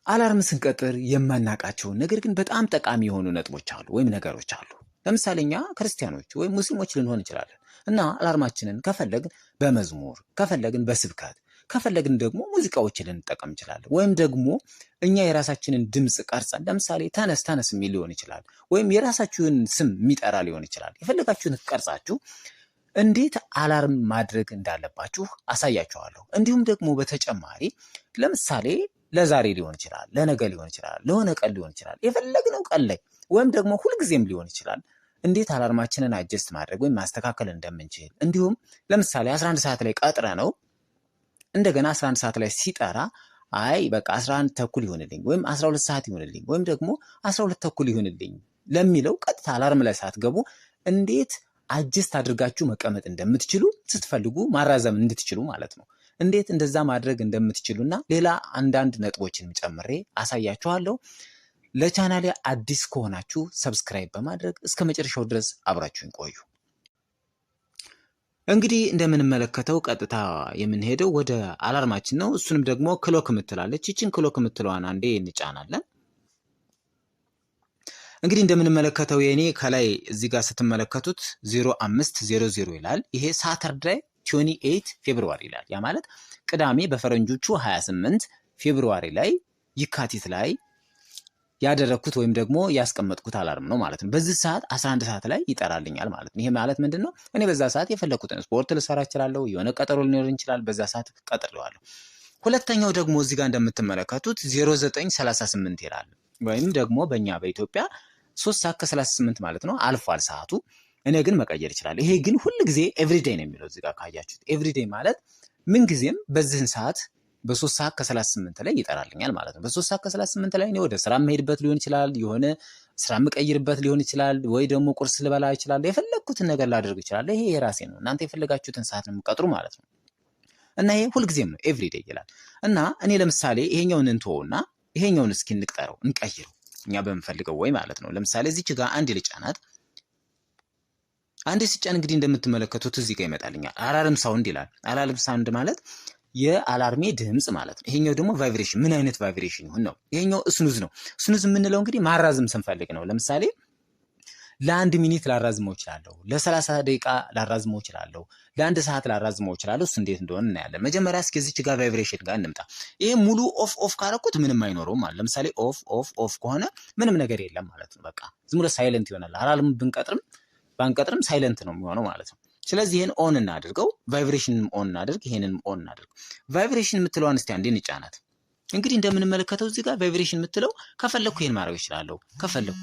አላርም ስንቀጥር የማናውቃቸው ነገር ግን በጣም ጠቃሚ የሆኑ ነጥቦች አሉ ወይም ነገሮች አሉ። ለምሳሌ እኛ ክርስቲያኖች ወይም ሙስሊሞች ልንሆን እንችላለን እና አላርማችንን ከፈለግን በመዝሙር ከፈለግን በስብከት ከፈለግን ደግሞ ሙዚቃዎችን ልንጠቀም እንችላለን። ወይም ደግሞ እኛ የራሳችንን ድምፅ ቀርጸን ለምሳሌ ተነስ ተነስ የሚል ሊሆን ይችላል፣ ወይም የራሳችሁን ስም የሚጠራ ሊሆን ይችላል። የፈለጋችሁን ቀርጻችሁ እንዴት አላርም ማድረግ እንዳለባችሁ አሳያችኋለሁ። እንዲሁም ደግሞ በተጨማሪ ለምሳሌ ለዛሬ ሊሆን ይችላል፣ ለነገ ሊሆን ይችላል፣ ለሆነ ቀን ሊሆን ይችላል፣ የፈለግነው ቀን ላይ ወይም ደግሞ ሁልጊዜም ሊሆን ይችላል እንዴት አላርማችንን አጀስት ማድረግ ወይም ማስተካከል እንደምንችል፣ እንዲሁም ለምሳሌ 11 ሰዓት ላይ ቀጥረ ነው እንደገና 11 ሰዓት ላይ ሲጠራ አይ በቃ 11 ተኩል ይሆንልኝ ወይም 12 ሰዓት ይሆንልኝ ወይም ደግሞ 12 ተኩል ይሆንልኝ ለሚለው ቀጥታ አላርም ላይ ሳትገቡ እንዴት አጀስት አድርጋችሁ መቀመጥ እንደምትችሉ ስትፈልጉ ማራዘም እንድትችሉ ማለት ነው። እንዴት እንደዛ ማድረግ እንደምትችሉና ሌላ አንዳንድ ነጥቦችን ጨምሬ አሳያችኋለሁ። ለቻናሌ አዲስ ከሆናችሁ ሰብስክራይብ በማድረግ እስከ መጨረሻው ድረስ አብራችሁን ቆዩ። እንግዲህ እንደምንመለከተው ቀጥታ የምንሄደው ወደ አላርማችን ነው። እሱንም ደግሞ ክሎክ የምትላለች ይችን ክሎክ የምትለዋን አንዴ እንጫናለን። እንግዲህ እንደምንመለከተው የኔ ከላይ እዚህ ጋር ስትመለከቱት 0500 ይላል። ይሄ ሳተርዳይ 28 ፌብሩዋሪ ይላል። ያ ማለት ቅዳሜ በፈረንጆቹ 28 ፌብሩዋሪ ላይ ይካቲት ላይ ያደረኩት ወይም ደግሞ ያስቀመጥኩት አላርም ነው ማለት ነው። በዚህ ሰዓት 11 ሰዓት ላይ ይጠራልኛል ማለት ነው። ይሄ ማለት ምንድነው? እኔ በዛ ሰዓት የፈለኩትን ስፖርት ልሰራ እችላለሁ፣ የሆነ ቀጠሮ ሊኖር ይችላል፣ በዛ ሰዓት ቀጥሬዋለሁ። ሁለተኛው ደግሞ እዚህ ጋር እንደምትመለከቱት 0938 ይላል። ወይም ደግሞ በእኛ በኢትዮጵያ 3 ሰዓት ከ38 ማለት ነው። አልፏል ሰዓቱ። እኔ ግን መቀየር ይችላል። ይሄ ግን ሁልጊዜ ኤቭሪዴይ ነው የሚለው እዚህ ጋር ካያችሁት። ኤቭሪዴይ ማለት ምንጊዜም በዚህን ሰዓት በ3 ሰዓት ከ38 ላይ ይጠራልኛል ማለት ነው። በ3 ሰዓት ከ38 ላይ እኔ ወደ ስራ የምሄድበት ሊሆን ይችላል፣ የሆነ ስራ የምቀይርበት ሊሆን ይችላል፣ ወይ ደግሞ ቁርስ ልበላ ይችላል፣ የፈለግኩትን ነገር ላደርግ ይችላል። ይሄ የራሴ ነው። እናንተ የፈለጋችሁትን ሰዓት ነው የምትቀጥሩ ማለት ነው። እና ይሄ ሁልጊዜም ነው ኤቭሪዴይ ይላል። እና እኔ ለምሳሌ ይሄኛውን እንተውና ይሄኛውን እስኪ እንቅጠረው እንቀይረው እኛ በምፈልገው ወይ ማለት ነው። ለምሳሌ እዚች ጋር አንድ ልጫናት። አንድ ሲጫን እንግዲህ እንደምትመለከቱት እዚህ ጋር ይመጣልኛል አላርም ሳውንድ ይላል። አላርም ሳውንድ ማለት የአላርሜ ድምጽ ማለት ነው። ይሄኛው ደግሞ ቫይብሬሽን፣ ምን አይነት ቫይብሬሽን ይሁን ነው። ይሄኛው ስኑዝ ነው። ስኑዝ የምንለው እንግዲህ ማራዝም ስንፈልግ ነው። ለምሳሌ ለ1 ሚኒት ላራዝመው እችላለሁ፣ ለ30 ደቂቃ ላራዝመው እችላለሁ፣ ለ1 ሰዓት ላራዝመው እችላለሁ። እሱ እንዴት እንደሆነ እናያለን። መጀመሪያ እስኪ እዚች ጋር ቫይብሬሽን ጋር እንምጣ። ይሄ ሙሉ ኦፍ ካረኩት ምንም አይኖረውም ማለት። ለምሳሌ ኦፍ ከሆነ ምንም ነገር የለም ማለት ነው። በቃ ዝም ብሎ ሳይለንት ይሆናል። አላርም ባንቀጥርም ሳይለንት ነው የሚሆነው ማለት ነው። ስለዚህ ይሄን ኦን እናድርገው፣ ቫይብሬሽንም ኦን እናድርግ፣ ይሄንንም ኦን እናድርግ። ቫይብሬሽን የምትለዋን እስቲ አንዴ እንጫናት። እንግዲህ እንደምንመለከተው እዚህ ጋር ቫይብሬሽን የምትለው ከፈለኩ ይሄን ማድረግ እችላለሁ። ከፈለኩ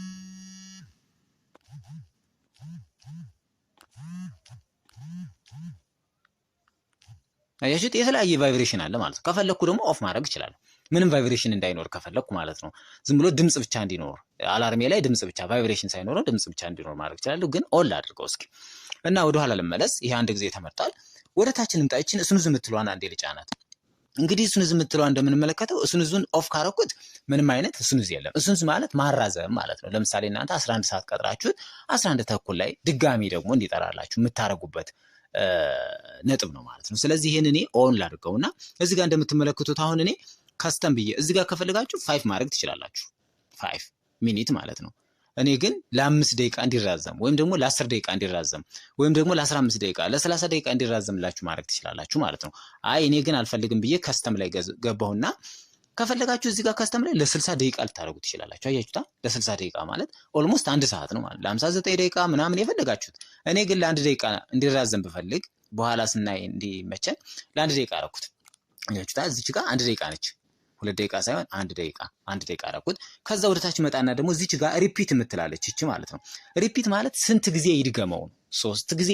አያችሁት? የተለያየ ቫይብሬሽን አለ ማለት ነው። ከፈለኩ ደግሞ ኦፍ ማድረግ እችላለሁ። ምንም ቫይብሬሽን እንዳይኖር ከፈለኩ ማለት ነው። ዝም ብሎ ድምጽ ብቻ እንዲኖር አላርሜ ላይ ድምጽ ብቻ ቫይብሬሽን ሳይኖረው ድምጽ ብቻ እንዲኖር ማድረግ እችላለሁ። ግን ኦል አድርገው እስኪ እና ወደ ኋላ ልመለስ። ይሄ አንድ ጊዜ ተመርጧል። ወደ ታች ልምጣ። ይችን ስኑዝ የምትለዋን አንዴ ልጫናት። እንግዲህ ስኑዝ የምትለዋን እንደምንመለከተው ስኑዙን ኦፍ ካረኩት ምንም አይነት ስኑዝ የለም። ስኑዝ ማለት ማራዘም ማለት ነው። ለምሳሌ እናንተ 11 ሰዓት ቀጥራችሁት 11 ተኩል ላይ ድጋሚ ደግሞ እንዲጠራላችሁ የምታረጉበት ነጥብ ነው ማለት ነው። ስለዚህ ይሄን እኔ ኦን ላድርገውና እዚህ ጋር እንደምትመለከቱት አሁን እኔ ካስተም ብዬ እዚህ ጋር ከፈለጋችሁ 5 ማድረግ ትችላላችሁ። 5 ሚኒት ማለት ነው። እኔ ግን ለ5 ደቂቃ እንዲራዘም ወይም ደግሞ ለ10 ደቂቃ እንዲራዘም ወይም ደግሞ ለ15 ደቂቃ ለ30 ደቂቃ እንዲራዘምላችሁ ማድረግ ትችላላችሁ ማለት ነው። አይ እኔ ግን አልፈልግም ብዬ ከስተም ላይ ገባሁና ከፈለጋችሁ እዚህ ጋር ከስተም ላይ ለ60 ደቂቃ ልታደርጉ ትችላላችሁ። አያችሁታ? ለ60 ደቂቃ ማለት ኦልሞስት 1 ሰዓት ነው ማለት ለ59 ደቂቃ ምናምን የፈለጋችሁት። እኔ ግን ለ1 ደቂቃ እንዲራዘም ብፈልግ በኋላ ስናይ እንዲመቸን ለ1 ደቂቃ አደረኩት። አያችሁታ? እዚች ጋር 1 ደቂቃ ነች። 2 ደቂቃ ሳይሆን 1 ደቂቃ አደረኩት። ከዛ ወደ ታች መጣና ደግሞ እዚች ጋር ሪፒት የምትላለች እቺ ማለት ነው። ሪፒት ማለት ስንት ጊዜ ይድገመው ነው? 3 ጊዜ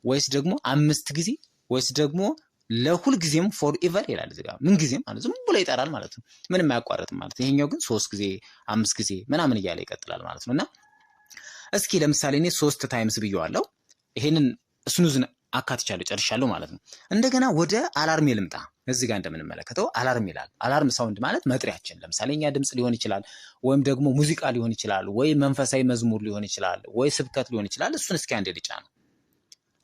ወይስ ደግሞ 5 ጊዜ ወይስ ደግሞ ለሁል ጊዜም ፎር ኢቨር ይላል። እዚህ ጋር ምን ጊዜም ማለት ዝም ብሎ ይጠራል ማለት ነው። ምንም አያቋርጥም ማለት ነው። ይሄኛው ግን 3 ጊዜ 5 ጊዜ ምናምን እያለ ይቀጥላል ማለት ነውና እስኪ ለምሳሌ እኔ 3 ታይምስ ብየዋለሁ። ይሄንን ስኑዝን አካትቻለሁ ጨርሻለሁ ማለት ነው። እንደገና ወደ አላርም ልምጣ። እዚህ ጋር እንደምንመለከተው አላርም ይላል። አላርም ሳውንድ ማለት መጥሪያችን፣ ለምሳሌ እኛ ድምጽ ሊሆን ይችላል፣ ወይም ደግሞ ሙዚቃ ሊሆን ይችላል፣ ወይ መንፈሳዊ መዝሙር ሊሆን ይችላል፣ ወይ ስብከት ሊሆን ይችላል። እሱን እስኪ አንዴ ልጫ ነው።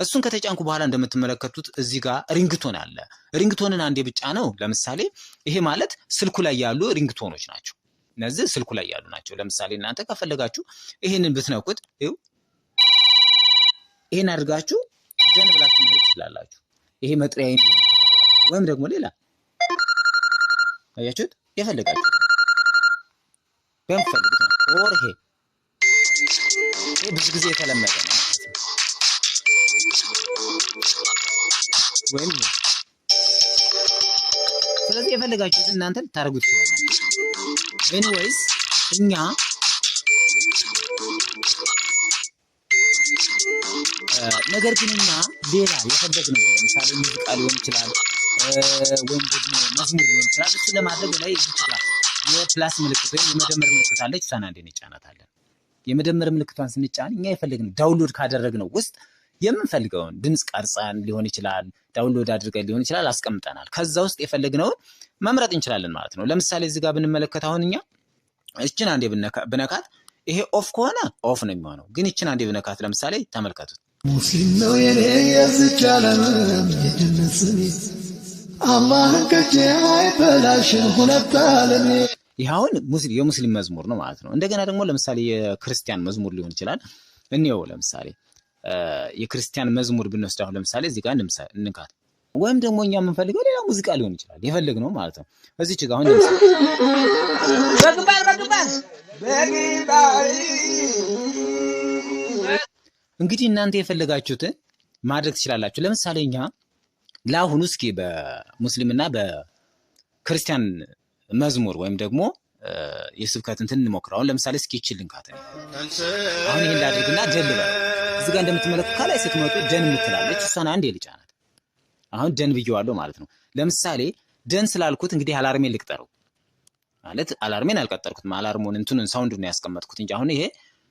እሱን ከተጫንኩ በኋላ እንደምትመለከቱት እዚህ ጋር ሪንግቶን አለ። ሪንግቶንን አንዴ ብቻ ነው። ለምሳሌ ይሄ ማለት ስልኩ ላይ ያሉ ሪንግቶኖች ናቸው። እነዚህ ስልኩ ላይ ያሉ ናቸው። ለምሳሌ እናንተ ከፈለጋችሁ ይሄንን ብትነኩት ይሄን አድርጋችሁ ደን ብላችሁ ማየት ትችላላችሁ። ይሄ መጥሪያ እንዲሆን ከፈለጋችሁ ወይም ደግሞ ሌላ አያችሁት የፈለጋችሁ በምፈልጉት ነው። ይሄ ብዙ ጊዜ የተለመደ ነው ወይም ስለዚህ የፈለጋችሁት እናንተ ልታደርጉት ትችላላችሁ። ኤኒዌይስ እኛ ነገር ግን እኛ ሌላ የፈለግነው ለምሳሌ ሙዚቃ ሊሆን ይችላል ወይም ደግሞ መዝሙር ሊሆን ይችላል። እሱ ለማድረግ ላይ ይችላል የፕላስ ምልክት ወይም የመደመር ምልክት አለች። እሷን አንዴ እንጫናታለን። የመደመር ምልክቷን ስንጫን እኛ የፈለግነው ዳውንሎድ ካደረግነው ውስጥ የምንፈልገውን ድምጽ ቀርጸን ሊሆን ይችላል፣ ዳውንሎድ አድርገን ሊሆን ይችላል፣ አስቀምጠናል። ከዛ ውስጥ የፈለግነውን መምረጥ እንችላለን ማለት ነው። ለምሳሌ እዚህ ጋር ብንመለከት አሁን እኛ እችን አንዴ ብነካት ይሄ ኦፍ ከሆነ ኦፍ ነው የሚሆነው። ግን እችን አንዴ ብነካት ለምሳሌ ተመልከቱት። ሙስሊም ነው የኔ የዝቻለም የጀነት ስሜ አላህን ከጄ አይበላሽም ሁለታለም። ይህ አሁን የሙስሊም መዝሙር ነው ማለት ነው። እንደገና ደግሞ ለምሳሌ የክርስቲያን መዝሙር ሊሆን ይችላል። እንየው ለምሳሌ የክርስቲያን መዝሙር ብንወስድ አሁን ለምሳሌ እዚህ ጋር እንካት ወይም ደግሞ እኛ የምንፈልገው ሌላ ሙዚቃ ሊሆን ይችላል የፈለግነው ማለት ነው። እዚች ጋር አሁን እንግዲህ እናንተ የፈለጋችሁትን ማድረግ ትችላላችሁ። ለምሳሌ እኛ ለአሁኑ እስኪ በሙስሊምና በክርስቲያን መዝሙር ወይም ደግሞ የስብከት እንትን እንሞክረው። አሁን ለምሳሌ እስኪ ይችልን ካተ አሁን ይሄን ላድርግና ደን ልበል። እዚህ ጋር እንደምትመለከቱ ከላይ ስትመጡ ደን የምትላለች እሷን አንዴ ልጫናት። አሁን ደን ብየዋለሁ ማለት ነው። ለምሳሌ ደን ስላልኩት እንግዲህ አላርሜን ልቅጠረው ማለት አላርሜን አልቀጠርኩትም። አላርሙን እንትኑን ሳውንዱን ነው ያስቀመጥኩት እንጂ አሁን ይሄ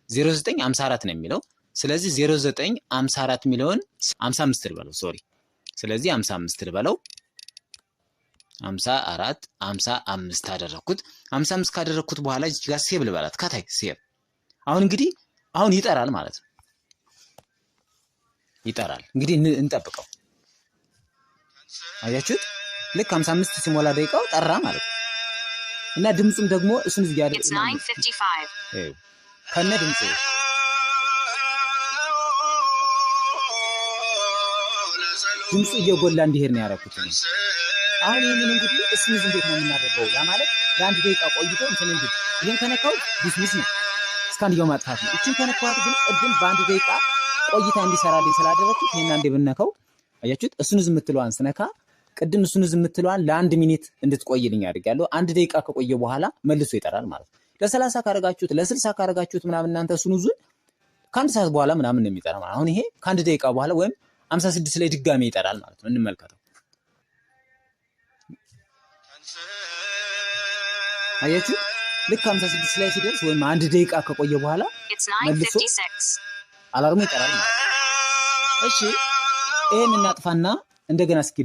0954 ነው የሚለው። ስለዚህ 0954 የሚለውን 55 ልበለው። ሶሪ ስለዚህ 55 ልበለው 54 55 አደረኩት። 55 ካደረኩት በኋላ እዚህ ጋር ሴቭ ልበላት። ከታይ ሴቭ። አሁን እንግዲህ አሁን ይጠራል ማለት ነው። ይጠራል እንግዲህ እንጠብቀው። አያችሁት? ልክ 55 ሲሞላ ደቂቃው ጠራ ማለት ነው። እና ድምጹም ደግሞ እሱን እዚህ ያደርግ ከነ ድምጹ ድምጹ እየጎላ እንዲሄድ ነው ያደረኩት። አሁን ይሄንን እንግዲህ እሱን እንዴት ነው የምናደርገው? ያ ማለት ለአንድ ደቂቃ ቆይቶ እንትን እንዴ ይሄን ከነካው ዲስሚስ ነው እስካንዲዮ ማጥፋት ነው። እቺን ከነካው ግን ቅድም በአንድ ደቂቃ ቆይታ እንዲሰራልኝ ስላደረኩት ይሄን አንዴ ብነካው አያችሁት? እሱን ዝም የምትለዋን ስነካ ቅድም እሱን ዝም የምትለዋን ለአንድ ሚኒት እንድትቆይልኝ አድርጋለሁ። አንድ ደቂቃ ከቆየ በኋላ መልሶ ይጠራል ማለት ነው። ለ30 ካረጋችሁት ለ60 ካረጋችሁት ምናምን እናንተ እሱን ዙን ከአንድ ሰዓት በኋላ ምናምን ነው የሚጠራ ማለት። አሁን ይሄ ከአንድ ደቂቃ በኋላ ወይም 56 ላይ ድጋሜ ይጠራል ማለት ነው። እንመልከተው። አያችሁ ልክ 56 ላይ ሲደርስ ወይም አንድ ደቂቃ ከቆየ በኋላ መልሶ አላርሙ ይጠራል ማለት ነው። እሺ ይሄን እናጥፋና እንደገና እስኪ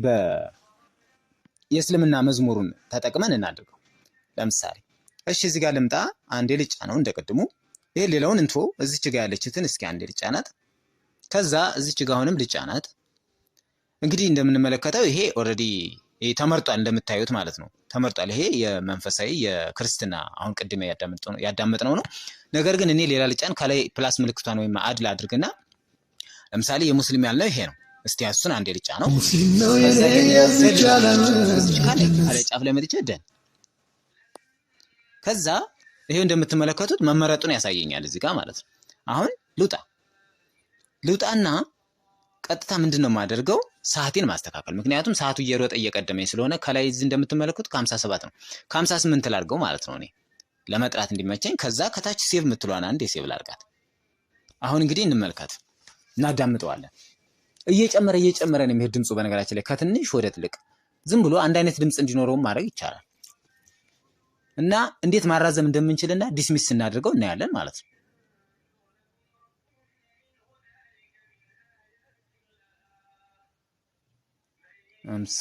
የእስልምና መዝሙሩን ተጠቅመን እናድርገው። ለምሳሌ እሺ እዚህ ጋር ልምጣ። አንዴ ልጫ ነው እንደቀድሙ። ይሄ ሌላውን እንቶ እዚች ጋር ያለችትን እስኪ አንዴ ልጫናት። ከዛ እዚች ጋር አሁንም ልጫናት። እንግዲህ እንደምንመለከተው ይሄ ኦልሬዲ ተመርጧል እንደምታዩት ማለት ነው። ተመርጧል። ይሄ የመንፈሳዊ የክርስትና አሁን ቅድም ያዳመጥነው ነው። ነገር ግን እኔ ሌላ ልጫን። ከላይ ፕላስ ምልክቷን ወይም አድላ አድርግና ለምሳሌ የሙስሊም ያልነው ይሄ ነው። እስቲ እሱን አንዴ ልጫ ነው። ከላይ ጫፍ ላይ መጥቼ ደን ከዛ ይሄው እንደምትመለከቱት መመረጡን ያሳየኛል እዚህ ጋር ማለት ነው። አሁን ልውጣና ቀጥታ ምንድነው የማደርገው? ሰዓቴን ማስተካከል። ምክንያቱም ሰዓቱ እየሮጠ እየቀደመኝ ስለሆነ ከላይ እዚህ እንደምትመለከቱት ከ57 ነው። ከ58 ላድርገው ማለት ነው እኔ ለመጥራት እንዲመቸኝ። ከዛ ከታች ሴቭ የምትሏን አንዴ ሴቭ ላድርጋት። አሁን እንግዲህ እንመልከት፣ እናዳምጠዋለን። እየጨመረ ነው የሚሄድ ድምፁ። በነገራችን ላይ ከትንሽ ወደ ትልቅ ዝም ብሎ አንድ አይነት ድምፅ እንዲኖረው ማድረግ ይቻላል። እና እንዴት ማራዘም እንደምንችልና ዲስሚስ እናድርገው እናያለን ማለት ነው። አምሳ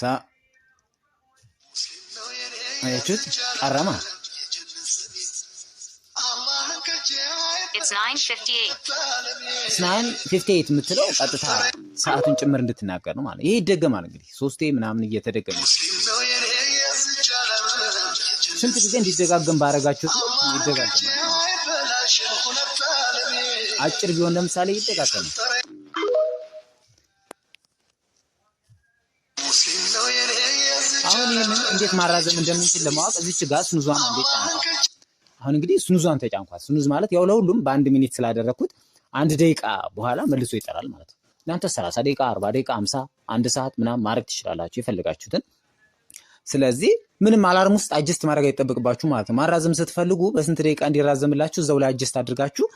አያችሁት? ቀረማ It's 9:58. 9:58 የምትለው ቀጥታ ሰዓቱን ጭምር እንድትናገር ነው ማለት። ይሄ ይደገማል እንግዲህ 3 ምናምን እየተደገመ ስንት ጊዜ እንዲደጋገም ባረጋችሁት ይደጋገማል። አጭር ቢሆን ለምሳሌ ይደጋገማል። አሁን ይሄንን እንዴት ማራዘም እንደምንችል ለማወቅ እዚች ጋር ስኑዟን አንዴ ጫንኳት። አሁን እንግዲህ ስኑዟን ተጫንኳት። ስኑዝ ማለት ያው ለሁሉም በ1 ሚኒት ስላደረኩት 1 ደቂቃ በኋላ መልሶ ይጠራል ማለት ነው። እናንተ 30 ደቂቃ፣ 40 ደቂቃ፣ 50፣ 1 ሰዓት ምናምን ማድረግ ትችላላችሁ የፈለጋችሁትን። ስለዚህ ምንም አላርም ውስጥ አጀስት ማድረግ አይጠበቅባችሁ ማለት ነው። ማራዘም ስትፈልጉ በስንት ደቂቃ እንዲራዘምላችሁ እዛው ላይ አጀስት አድርጋችሁ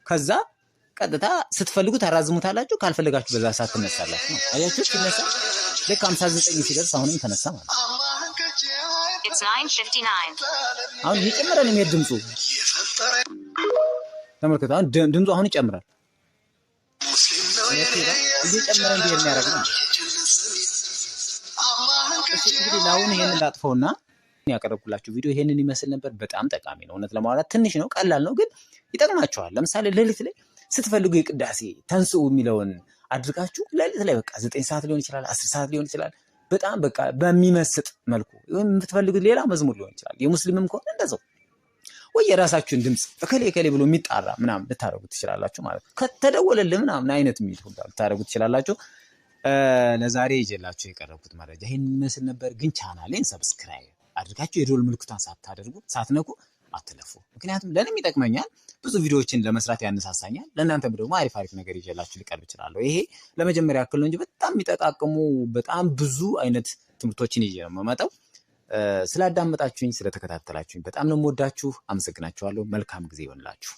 ከዛ ቀጥታ ስትፈልጉ ታራዝሙታላችሁ። ካልፈለጋችሁ በዛ ሰዓት ትነሳላችሁ ነው። አያችሁ ሲነሳ ልክ 59 ሲደርስ አሁንም ተነሳ ማለት ነው። It's 9:59. አሁን እየጨመረ ነው የሚሄድ ድምፁ። ተመልከቱ፣ አሁን ድምፁ አሁን ይጨምራል። እየጨመረ እንዲሄድ የሚያደርግ ነው። እንግዲህ ለአሁን ይሄንን ላጥፈውና ያቀረብኩላችሁ ቪዲዮ ይሄንን ይመስል ነበር። በጣም ጠቃሚ ነው። እውነት ለማውራት ትንሽ ነው፣ ቀላል ነው፣ ግን ይጠቅማችኋል። ለምሳሌ ሌሊት ላይ ስትፈልጉ የቅዳሴ ተንስኡ የሚለውን አድርጋችሁ ሌሊት ላይ በቃ 9 ሰዓት ሊሆን ይችላል፣ 10 ሰዓት ሊሆን ይችላል። በጣም በቃ በሚመስጥ መልኩ ወይም የምትፈልጉት ሌላ መዝሙር ሊሆን ይችላል። የሙስሊምም ከሆነ እንደዛው ወይ የራሳችሁን ድምጽ እከሌ ብሎ የሚጣራ ምናምን ልታደርጉት ትችላላችሁ ማለት ነው። ከተደወለልህ ምናምን አይነት የሚል ሁሉ ልታደርጉት ትችላላችሁ። ለዛሬ ይዤላችሁ የቀረብኩት መረጃ ይሄን ይመስል ነበር። ግን ቻናሌን ሰብስክራይብ አድርጋችሁ የደወል ምልክቱን ሳትነኩ አትለፉ። ምክንያቱም ለእኔም ይጠቅመኛል፣ ብዙ ቪዲዮዎችን ለመስራት ያነሳሳኛል። ለእናንተም ደግሞ አሪፍ ነገር ይዤላችሁ ሊቀርብ እችላለሁ። ይሄ ለመጀመሪያ ያክል ነው እንጂ በጣም የሚጠቃቅሙ በጣም ብዙ አይነት ትምህርቶችን ይዤ ነው የምመጣው። ስላዳመጣችሁኝ፣ ስለተከታተላችሁኝ በጣም ነው የምወዳችሁ። አመሰግናችኋለሁ። መልካም ጊዜ ይሆንላችሁ።